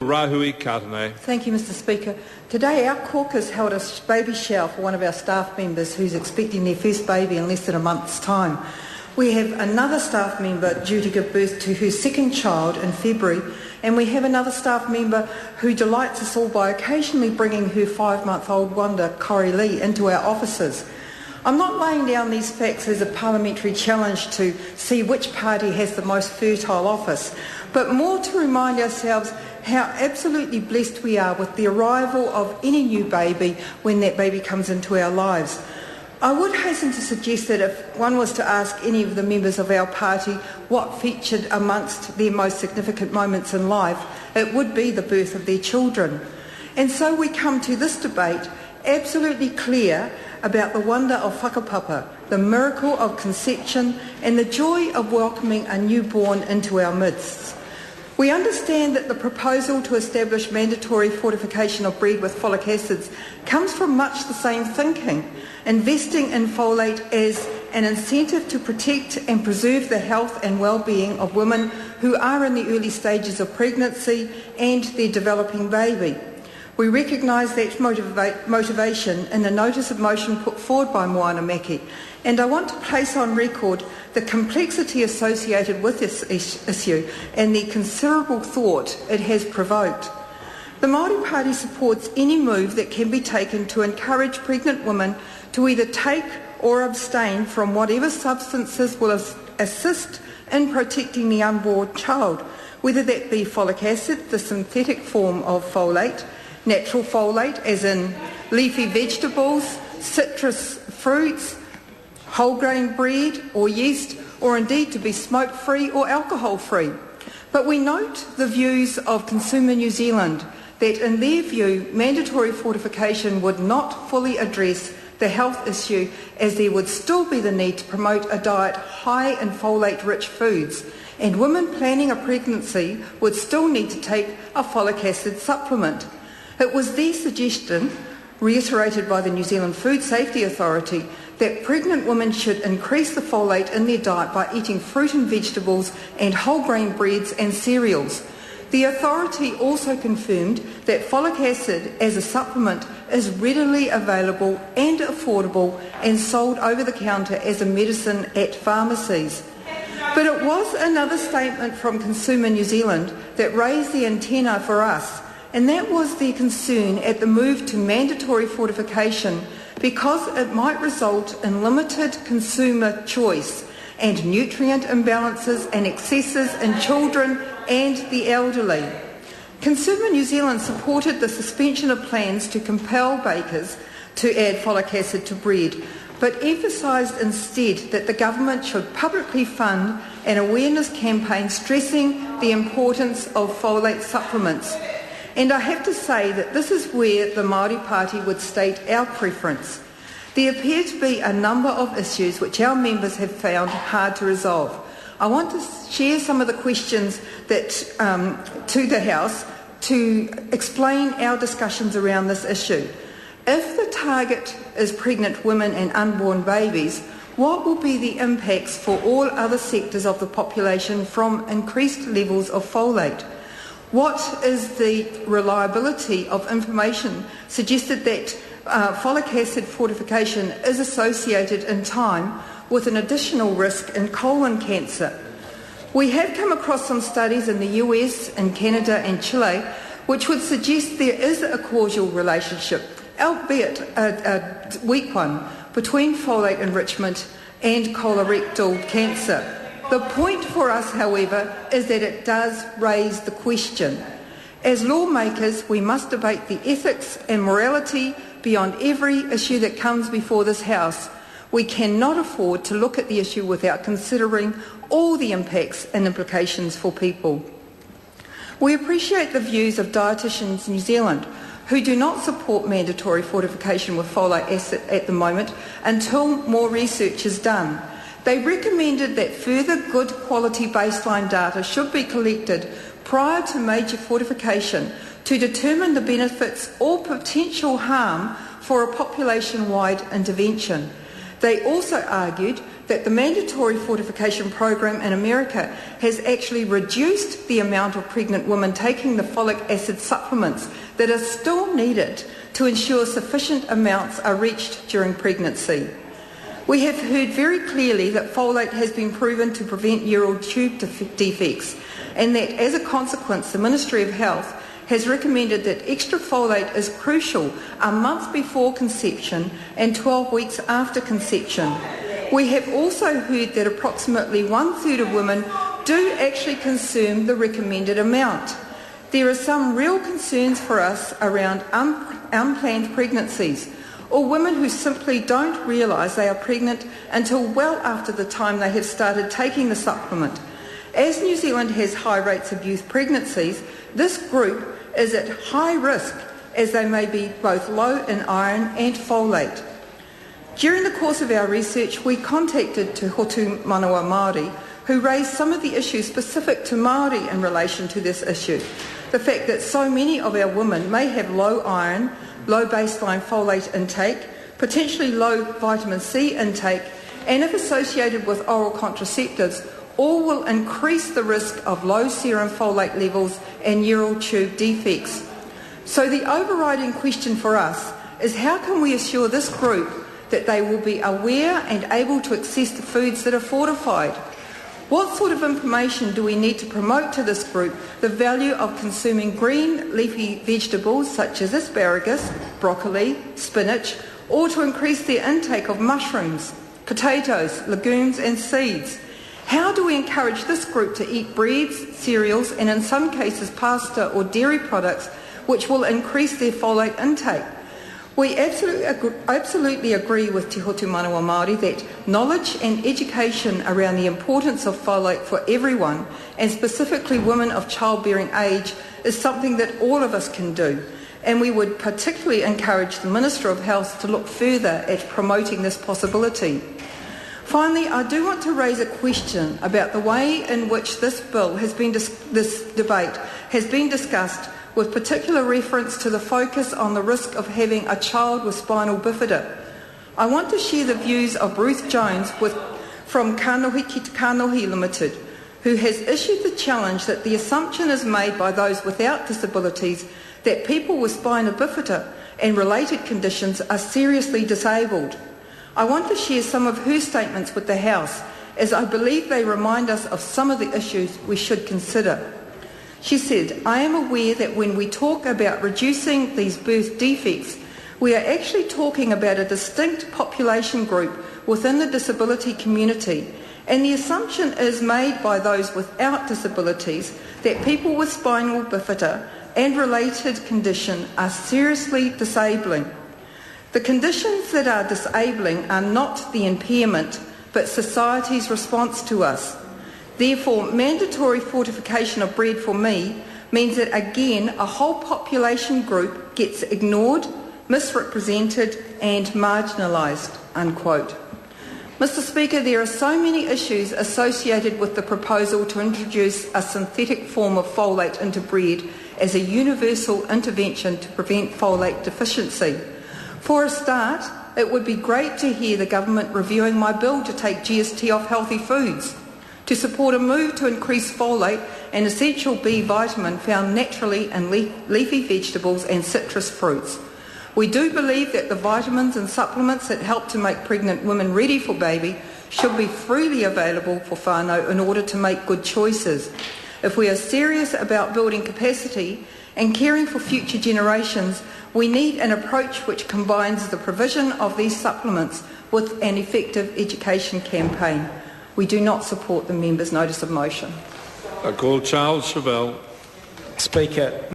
Rahui Katane. Thank you, Mr Speaker. Today our caucus held a baby shower for one of our staff members who's expecting their first baby in less than a month's time. We have another staff member due to give birth to her second child in February, and we have another staff member who delights us all by occasionally bringing her 5-month-old wonder, Corrie Lee, into our offices. I'm not laying down these facts as a parliamentary challenge to see which party has the most fertile office, but more to remind ourselves how absolutely blessed we are with the arrival of any new baby when that baby comes into our lives. I would hasten to suggest that if one was to ask any of the members of our party what featured amongst their most significant moments in life, it would be the birth of their children. And so we come to this debate absolutely clear about the wonder of whakapapa, the miracle of conception, and the joy of welcoming a newborn into our midst. We understand that the proposal to establish mandatory fortification of bread with folic acids comes from much the same thinking, investing in folate as an incentive to protect and preserve the health and well-being of women who are in the early stages of pregnancy and their developing baby. We recognise that motivation in the notice of motion put forward by Moana Maki, and I want to place on record the complexity associated with this issue and the considerable thought it has provoked. The Māori Party supports any move that can be taken to encourage pregnant women to either take or abstain from whatever substances will assist in protecting the unborn child, whether that be folic acid, the synthetic form of folate, natural folate, as in leafy vegetables, citrus fruits, whole grain bread or yeast, or indeed to be smoke-free or alcohol-free. But we note the views of Consumer New Zealand that in their view mandatory fortification would not fully address the health issue, as there would still be the need to promote a diet high in folate-rich foods, and women planning a pregnancy would still need to take a folic acid supplement. It was their suggestion, reiterated by the New Zealand Food Safety Authority, that pregnant women should increase the folate in their diet by eating fruit and vegetables and whole grain breads and cereals. The authority also confirmed that folic acid as a supplement is readily available and affordable and sold over the counter as a medicine at pharmacies. But it was another statement from Consumer New Zealand that raised the antenna for us, and that was their concern at the move to mandatory fortification because it might result in limited consumer choice and nutrient imbalances and excesses in children and the elderly. Consumer New Zealand supported the suspension of plans to compel bakers to add folic acid to bread, but emphasised instead that the government should publicly fund an awareness campaign stressing the importance of folate supplements. And I have to say that this is where the Māori Party would state our preference. There appear to be a number of issues which our members have found hard to resolve. I want to share some of the questions that to the House to explain our discussions around this issue. If the target is pregnant women and unborn babies, what will be the impacts for all other sectors of the population from increased levels of folate? What is the reliability of information suggested that folic acid fortification is associated in time with an additional risk in colon cancer? We have come across some studies in the US, in Canada and Chile which would suggest there is a causal relationship, albeit a weak one, between folate enrichment and colorectal cancer. The point for us, however, is that it does raise the question. As lawmakers, we must debate the ethics and morality beyond every issue that comes before this House. We cannot afford to look at the issue without considering all the impacts and implications for people. We appreciate the views of Dietitians New Zealand, who do not support mandatory fortification with folic acid at the moment until more research is done. They recommended that further good quality baseline data should be collected prior to major fortification to determine the benefits or potential harm for a population-wide intervention. They also argued that the mandatory fortification program in America has actually reduced the amount of pregnant women taking the folic acid supplements that are still needed to ensure sufficient amounts are reached during pregnancy. We have heard very clearly that folate has been proven to prevent neural tube defects, and that as a consequence the Ministry of Health has recommended that extra folate is crucial a month before conception and 12 weeks after conception. We have also heard that approximately 1/3 of women do actually consume the recommended amount. There are some real concerns for us around unplanned pregnancies, or women who simply don't realise they are pregnant until well after the time they have started taking the supplement. As New Zealand has high rates of youth pregnancies, this group is at high risk as they may be both low in iron and folate. During the course of our research, we contacted Te Hotu Manawa Māori, who raised some of the issues specific to Māori in relation to this issue. The fact that so many of our women may have low iron, low baseline folate intake, potentially low vitamin C intake, and if associated with oral contraceptives, all will increase the risk of low serum folate levels and neural tube defects. So the overriding question for us is how can we assure this group that they will be aware and able to access the foods that are fortified? What sort of information do we need to promote to this group the value of consuming green leafy vegetables such as asparagus, broccoli, spinach, or to increase their intake of mushrooms, potatoes, legumes and seeds? How do we encourage this group to eat breads, cereals and in some cases pasta or dairy products which will increase their folate intake? We absolutely agree with Te Hotu Manawa Māori that knowledge and education around the importance of folate for everyone, and specifically women of childbearing age, is something that all of us can do. And we would particularly encourage the Minister of Health to look further at promoting this possibility. Finally, I do want to raise a question about the way in which this debate has been discussed, with particular reference to the focus on the risk of having a child with spinal bifida. I want to share the views of Ruth Jones from Kanohi Ki Te Kanohi Limited, who has issued the challenge that the assumption is made by those without disabilities that people with spinal bifida and related conditions are seriously disabled. I want to share some of her statements with the House, as I believe they remind us of some of the issues we should consider. She said, "I am aware that when we talk about reducing these birth defects, we are actually talking about a distinct population group within the disability community, and the assumption is made by those without disabilities that people with spinal bifida and related condition are seriously disabling. The conditions that are disabling are not the impairment, but society's response to us. Therefore, mandatory fortification of bread for me means that again a whole population group gets ignored, misrepresented and marginalised." Unquote. Mr. Speaker, there are so many issues associated with the proposal to introduce a synthetic form of folate into bread as a universal intervention to prevent folate deficiency. For a start, it would be great to hear the government reviewing my bill to take GST off healthy foods, to support a move to increase folate and essential B vitamin found naturally in leafy vegetables and citrus fruits. We do believe that the vitamins and supplements that help to make pregnant women ready for baby should be freely available for whānau in order to make good choices. If we are serious about building capacity and caring for future generations, we need an approach which combines the provision of these supplements with an effective education campaign. We do not support the member's notice of motion. I call Charles Chauvel. Speaker.